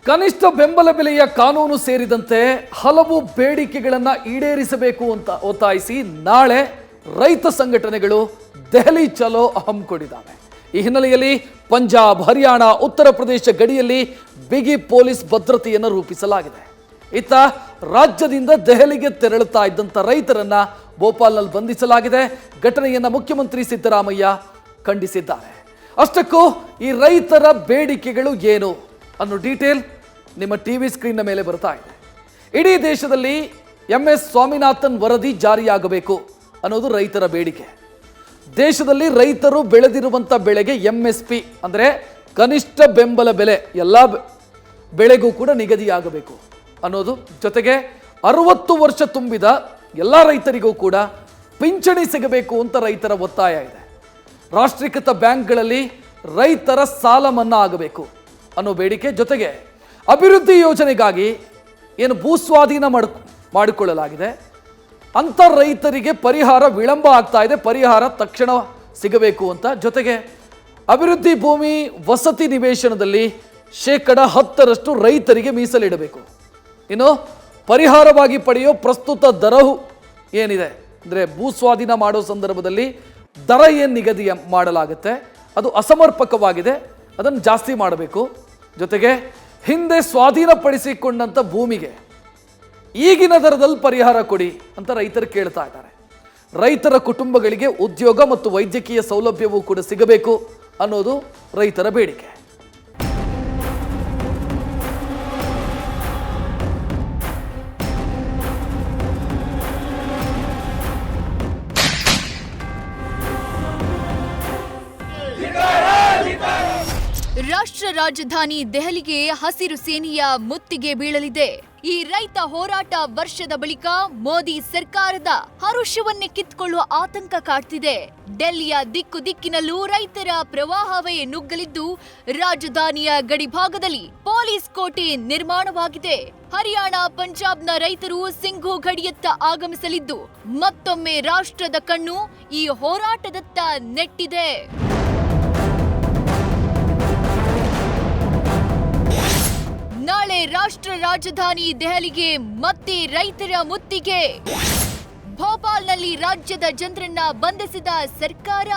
ಕನಿಷ್ಠ ಬೆಂಬಲ ಬೆಲೆಯ ಕಾನೂನು ಸೇರಿದಂತೆ ಹಲವು ಬೇಡಿಕೆಗಳನ್ನು ಈಡೇರಿಸಬೇಕು ಅಂತ ಒತ್ತಾಯಿಸಿ ನಾಳೆ ರೈತ ಸಂಘಟನೆಗಳು ದೆಹಲಿ ಚಲೋ ಹಮ್ಮಿಕೊಂಡಿದ್ದಾವೆ. ಈ ಹಿನ್ನೆಲೆಯಲ್ಲಿ ಪಂಜಾಬ್, ಹರಿಯಾಣ, ಉತ್ತರ ಪ್ರದೇಶ ಗಡಿಯಲ್ಲಿ ಬಿಗಿ ಪೊಲೀಸ್ ಭದ್ರತೆಯನ್ನು ರೂಪಿಸಲಾಗಿದೆ. ಇತ್ತ ರಾಜ್ಯದಿಂದ ದೆಹಲಿಗೆ ತೆರಳುತ್ತಾ ಇದ್ದಂಥ ರೈತರನ್ನ ಭೋಪಾಲ್ನಲ್ಲಿ ಬಂಧಿಸಲಾಗಿದೆ. ಘಟನೆಯನ್ನು ಮುಖ್ಯಮಂತ್ರಿ ಸಿದ್ದರಾಮಯ್ಯ ಖಂಡಿಸಿದ್ದಾರೆ. ಅಷ್ಟಕ್ಕೂ ಈ ರೈತರ ಬೇಡಿಕೆಗಳು ಏನು ಅನ್ನೋ ಡೀಟೇಲ್ ನಿಮ್ಮ ಟಿವಿ ಸ್ಕ್ರೀನ್ನ ಮೇಲೆ ಬರ್ತಾ ಇದೆ. ಇಡೀ ದೇಶದಲ್ಲಿ MS ಸ್ವಾಮಿನಾಥನ್ ವರದಿ ಜಾರಿಯಾಗಬೇಕು ಅನ್ನೋದು ರೈತರ ಬೇಡಿಕೆ. ದೇಶದಲ್ಲಿ ರೈತರು ಬೆಳೆದಿರುವಂಥ ಬೆಳೆಗೆ MSP ಅಂದರೆ ಕನಿಷ್ಠ ಬೆಂಬಲ ಬೆಲೆ ಎಲ್ಲ ಬೆಳೆಗೂ ಕೂಡ ನಿಗದಿಯಾಗಬೇಕು ಅನ್ನೋದು, ಜೊತೆಗೆ 60 ವರ್ಷ ತುಂಬಿದ ಎಲ್ಲ ರೈತರಿಗೂ ಕೂಡ ಪಿಂಚಣಿ ಸಿಗಬೇಕು ಅಂತ ರೈತರ ಒತ್ತಾಯ ಇದೆ. ರಾಷ್ಟ್ರೀಕೃತ ಬ್ಯಾಂಕ್ಗಳಲ್ಲಿ ರೈತರ ಸಾಲ ಮನ್ನಾ ಆಗಬೇಕು ಅನ್ನೋ ಬೇಡಿಕೆ, ಜೊತೆಗೆ ಅಭಿವೃದ್ಧಿ ಯೋಜನೆಗಾಗಿ ಏನು ಭೂಸ್ವಾಧೀನ ಮಾಡಿಕೊಳ್ಳಲಾಗಿದೆ ಅಂಥ ರೈತರಿಗೆ ಪರಿಹಾರ ವಿಳಂಬ ಆಗ್ತಾ ಇದೆ, ಪರಿಹಾರ ತಕ್ಷಣ ಸಿಗಬೇಕು ಅಂತ, ಜೊತೆಗೆ ಅಭಿವೃದ್ಧಿ ಭೂಮಿ ವಸತಿ ನಿವೇಶನದಲ್ಲಿ 10% ರೈತರಿಗೆ ಮೀಸಲಿಡಬೇಕು. ಇನ್ನು ಪರಿಹಾರವಾಗಿ ಪಡೆಯೋ ಪ್ರಸ್ತುತ ದರವು ಏನಿದೆ ಅಂದರೆ ಭೂಸ್ವಾಧೀನ ಮಾಡೋ ಸಂದರ್ಭದಲ್ಲಿ ದರ ಏನು ನಿಗದಿ ಮಾಡಲಾಗುತ್ತೆ ಅದು ಅಸಮರ್ಪಕವಾಗಿದೆ, ಅದನ್ನು ಜಾಸ್ತಿ ಮಾಡಬೇಕು. ಜೊತೆಗೆ ಹಿಂದೆ ಸ್ವಾಧೀನಪಡಿಸಿಕೊಂಡಂಥ ಭೂಮಿಗೆ ಈಗಿನ ದರದಲ್ಲಿ ಪರಿಹಾರ ಕೊಡಿ ಅಂತ ರೈತರು ಕೇಳ್ತಾ ಇದ್ದಾರೆ. ರೈತರ ಕುಟುಂಬಗಳಿಗೆ ಉದ್ಯೋಗ ಮತ್ತು ವೈದ್ಯಕೀಯ ಸೌಲಭ್ಯವೂ ಕೂಡ ಸಿಗಬೇಕು ಅನ್ನೋದು ರೈತರ ಬೇಡಿಕೆ. ರಾಷ್ಟ್ರ ರಾಜಧಾನಿ ದೆಹಲಿಗೆ ಹಸಿರು ಸೇನೆಯ ಮುತ್ತಿಗೆ ಬೀಳಲಿದೆ. ಈ ರೈತ ಹೋರಾಟ ವರ್ಷದ ಬಳಿಕ ಮೋದಿ ಸರ್ಕಾರದ ಹರುಷವನ್ನೇ ಕಿತ್ಕೊಳ್ಳುವ ಆತಂಕ ಕಾಡ್ತಿದೆ. ಡೆಲ್ಲಿಯ ದಿಕ್ಕು ದಿಕ್ಕಿನಲ್ಲೂ ರೈತರ ಪ್ರವಾಹವೇ ನುಗ್ಗಲಿದ್ದು, ರಾಜಧಾನಿಯ ಗಡಿಭಾಗದಲ್ಲಿ ಪೊಲೀಸ್ ಕೋಟೆ ನಿರ್ಮಾಣವಾಗಿದೆ. ಹರಿಯಾಣ, ಪಂಜಾಬ್ನ ರೈತರು ಸಿಂಘು ಗಡಿಯತ್ತ ಆಗಮಿಸಲಿದ್ದು, ಮತ್ತೊಮ್ಮೆ ರಾಷ್ಟ್ರದ ಕಣ್ಣು ಈ ಹೋರಾಟದತ್ತ ನೆಟ್ಟಿದೆ. ನಾಳೆ ರಾಷ್ಟ್ರ ರಾಜಧಾನಿ ದೆಹಲಿಗೆ ಮತ್ತೆ ರೈತರ ಮುತ್ತಿಗೆ. ಭೋಪಾಲ್ನಲ್ಲಿ ರಾಜ್ಯದ ಜನರನ್ನ ಬಂಧಿಸಿದ ಸರ್ಕಾರ.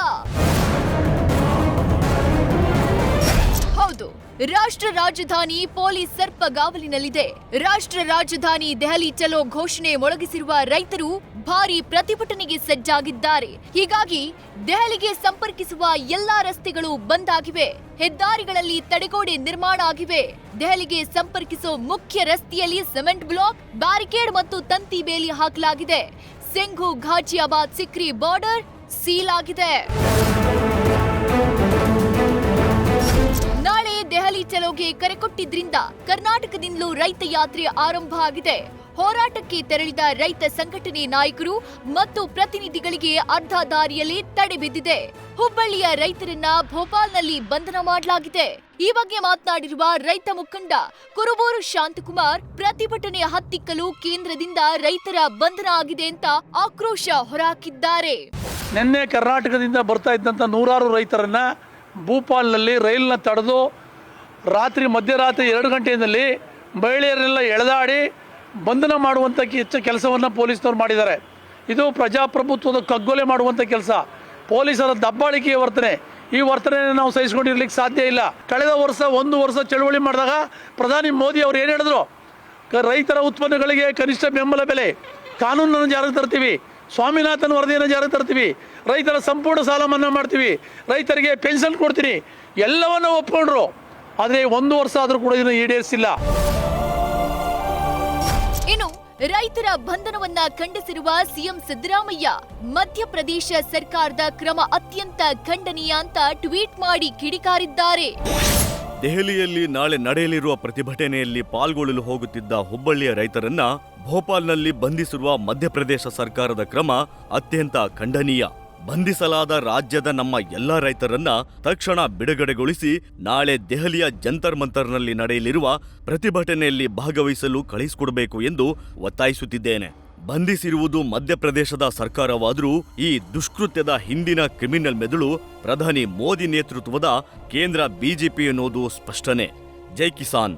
ಹೌದು, ರಾಷ್ಟ್ರ ರಾಜಧಾನಿ ಪೊಲೀಸ್ ಸರ್ಪಗಾವಲಿನಲ್ಲಿದೆ. ರಾಷ್ಟ್ರ ರಾಜಧಾನಿ ದೆಹಲಿ ಚಲೋ ಘೋಷಣೆ ಮೊಳಗಿಸಿರುವ ರೈತರು ಭಾರಿ ಪ್ರತಿಭಟನೆಗೆ ಸಜ್ಜಾಗಿದ್ದಾರೆ. ಹೀಗಾಗಿ ದೆಹಲಿಗೆ ಸಂಪರ್ಕಿಸುವ ಎಲ್ಲಾ ರಸ್ತೆಗಳು ಬಂದ್ ಆಗಿವೆ. ಹೆದ್ದಾರಿಗಳಲ್ಲಿ ತಡೆಗೋಡೆ ನಿರ್ಮಾಣ ಆಗಿವೆ. ದೆಹಲಿಗೆ ಸಂಪರ್ಕಿಸೋ ಮುಖ್ಯ ರಸ್ತೆಯಲ್ಲಿ ಸಿಮೆಂಟ್ ಬ್ಲಾಕ್, ಬ್ಯಾರಿಕೇಡ್ ಮತ್ತು ತಂತಿ ಬೇಲಿ ಹಾಕಲಾಗಿದೆ. ಸಿಂಘು ಘಾಜಿಯಾಬಾದ್ ಸಿಕ್ರಿ ಬಾರ್ಡರ್ ಸೀಲ್ ಆಗಿದೆ. ನಾಳೆ ದೆಹಲಿ ಚಲೋಗೆ ಕರೆ ಕೊಟ್ಟಿದ್ರಿಂದ ಕರ್ನಾಟಕದಿಂದಲೂ ರೈತ ಯಾತ್ರೆ ಆರಂಭ ಆಗಿದೆ. ಹೋರಾಟಕ್ಕೆ ತೆರಳಿದ ರೈತ ಸಂಘಟನೆ ನಾಯಕರು ಮತ್ತು ಪ್ರತಿನಿಧಿಗಳಿಗೆ ಅರ್ಧ ದಾರಿಯಲ್ಲಿ ತಡೆ ಬಿದ್ದಿದೆ. ಹುಬ್ಬಳ್ಳಿಯ ರೈತರನ್ನ ಭೋಪಾಲ್ನಲ್ಲಿ ಬಂಧನ ಮಾಡಲಾಗಿದೆ. ಈ ಬಗ್ಗೆ ಮಾತನಾಡಿರುವ ರೈತ ಮುಖಂಡ ಕುರುಬೂರು ಶಾಂತಕುಮಾರ್, ಪ್ರತಿಭಟನೆ ಹತ್ತಿಕ್ಕಲು ಕೇಂದ್ರದಿಂದ ರೈತರ ಬಂಧನ ಆಗಿದೆ ಅಂತ ಆಕ್ರೋಶ ಹೊರಹಾಕಿದ್ದಾರೆ. ನಿನ್ನೆ ಕರ್ನಾಟಕದಿಂದ ಬರ್ತಾ ಇದ್ದಂಥ ನೂರಾರು ರೈತರನ್ನ ಭೂಪಾಲ್ನಲ್ಲಿ ರೈಲ್ನ ತಡೆದು ಮಧ್ಯರಾತ್ರಿ 2 ಗಂಟೆಯಲ್ಲಿ ಮಹಿಳೆಯರೆಲ್ಲ ಎಳೆದಾಡಿ ಬಂಧನ ಮಾಡುವಂಥ ಕೆಲಸವನ್ನು ಪೊಲೀಸ್ನವ್ರು ಮಾಡಿದ್ದಾರೆ. ಇದು ಪ್ರಜಾಪ್ರಭುತ್ವದ ಕಗ್ಗೊಲೆ ಮಾಡುವಂಥ ಕೆಲಸ, ಪೊಲೀಸರ ದಬ್ಬಾಳಿಕೆಯ ವರ್ತನೆ. ಈ ವರ್ತನೆ ನಾವು ಸಹಿಸ್ಕೊಂಡಿರ್ಲಿಕ್ಕೆ ಸಾಧ್ಯ ಇಲ್ಲ. ಕಳೆದ ವರ್ಷ 1 ವರ್ಷ ಚಳುವಳಿ ಮಾಡಿದಾಗ ಪ್ರಧಾನಿ ಮೋದಿ ಅವರು ಏನು ಹೇಳಿದ್ರು, ರೈತರ ಉತ್ಪನ್ನಗಳಿಗೆ ಕನಿಷ್ಠ ಬೆಂಬಲ ಬೆಲೆ ಕಾನೂನನ್ನು ಜಾರಿಗೆ ತರ್ತೀವಿ, ಸ್ವಾಮಿನಾಥನ್ ವರದಿಯನ್ನು ಜಾರಿಗೆ ತರ್ತೀವಿ, ರೈತರ ಸಂಪೂರ್ಣ ಸಾಲ ಮನ್ನಾ ಮಾಡ್ತೀವಿ, ರೈತರಿಗೆ ಪೆನ್ಷನ್ ಕೊಡ್ತೀನಿ, ಎಲ್ಲವನ್ನು ಒಪ್ಕೊಂಡ್ರು. ಆದರೆ 1 ವರ್ಷ ಆದರೂ ಕೂಡ ಇದನ್ನು ಈಡೇರಿಸಿಲ್ಲ. ಇನ್ನು ರೈತರ ಬಂಧನವನ್ನ ಖಂಡಿಸಿರುವ ಸಿಎಂ ಸಿದ್ದರಾಮಯ್ಯ, ಮಧ್ಯಪ್ರದೇಶ ಸರ್ಕಾರದ ಕ್ರಮ ಅತ್ಯಂತ ಖಂಡನೀಯ ಅಂತ ಟ್ವೀಟ್ ಮಾಡಿ ಕಿಡಿಕಾರಿದ್ದಾರೆ. ದೆಹಲಿಯಲ್ಲಿ ನಾಳೆ ನಡೆಯಲಿರುವ ಪ್ರತಿಭಟನೆಯಲ್ಲಿ ಪಾಲ್ಗೊಳ್ಳಲು ಹೋಗುತ್ತಿದ್ದ ಹುಬ್ಬಳ್ಳಿಯ ರೈತರನ್ನ ಭೋಪಾಲ್ನಲ್ಲಿ ಬಂಧಿಸಿರುವ ಮಧ್ಯಪ್ರದೇಶ ಸರ್ಕಾರದ ಕ್ರಮ ಅತ್ಯಂತ ಖಂಡನೀಯ. ಬಂಧಿಸಲಾದ ರಾಜ್ಯದ ನಮ್ಮ ಎಲ್ಲ ರೈತರನ್ನ ತಕ್ಷಣ ಬಿಡುಗಡೆಗೊಳಿಸಿ ನಾಳೆ ದೆಹಲಿಯ ಜಂತರ್ ಮಂತರ್ನಲ್ಲಿ ನಡೆಯಲಿರುವ ಪ್ರತಿಭಟನೆಯಲ್ಲಿ ಭಾಗವಹಿಸಲು ಕಳುಹಿಸಿಕೊಡಬೇಕು ಎಂದು ಒತ್ತಾಯಿಸುತ್ತಿದ್ದೇನೆ. ಬಂಧಿಸಿರುವುದು ಮಧ್ಯಪ್ರದೇಶದ ಸರ್ಕಾರವಾದರೂ ಈ ದುಷ್ಕೃತ್ಯದ ಹಿಂದಿನ ಕ್ರಿಮಿನಲ್ ಮೆದುಳು ಪ್ರಧಾನಿ ಮೋದಿ ನೇತೃತ್ವದ ಕೇಂದ್ರ ಬಿಜೆಪಿ ಎನ್ನುವುದು ಸ್ಪಷ್ಟನೆ. ಜೈ ಕಿಸಾನ್.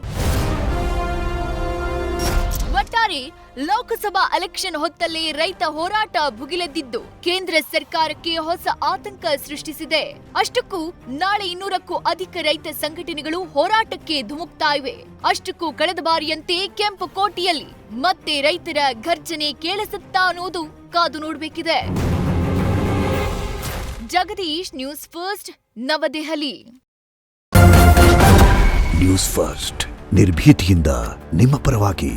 ಆದರೆ ಲೋಕಸಭಾ ಎಲೆಕ್ಷನ್ ಹೊತ್ತಲ್ಲೇ ರೈತ ಹೋರಾಟ ಭುಗಿಲೆದ್ದಿದ್ದು ಕೇಂದ್ರ ಸರ್ಕಾರಕ್ಕೆ ಹೊಸ ಆತಂಕ ಸೃಷ್ಟಿಸಿದೆ. ಅಷ್ಟಕ್ಕೂ ನಾಳೆ 200ಕ್ಕೂ ಅಧಿಕ ರೈತ ಸಂಘಟನೆಗಳು ಹೋರಾಟಕ್ಕೆ ಧುಮುಕ್ತಾ ಇವೆ. ಅಷ್ಟಕ್ಕೂ ಕಳೆದ ಬಾರಿಯಂತೆ ಕೆಂಪುಕೋಟೆಯಲ್ಲಿ ಮತ್ತೆ ರೈತರ ಘರ್ಜನೆ ಕೇಳಿಸುತ್ತಾ ಅನ್ನೋದು ಕಾದು ನೋಡಬೇಕಿದೆ. ಜಗದೀಶ್, ನ್ಯೂಸ್ ಫಸ್ಟ್, ನವದೆಹಲಿ. ನ್ಯೂಸ್ ಫಸ್ಟ್ ನಿರ್ಭೀತಿಯಿಂದ ನಿಮ್ಮ ಪರವಾಗಿ.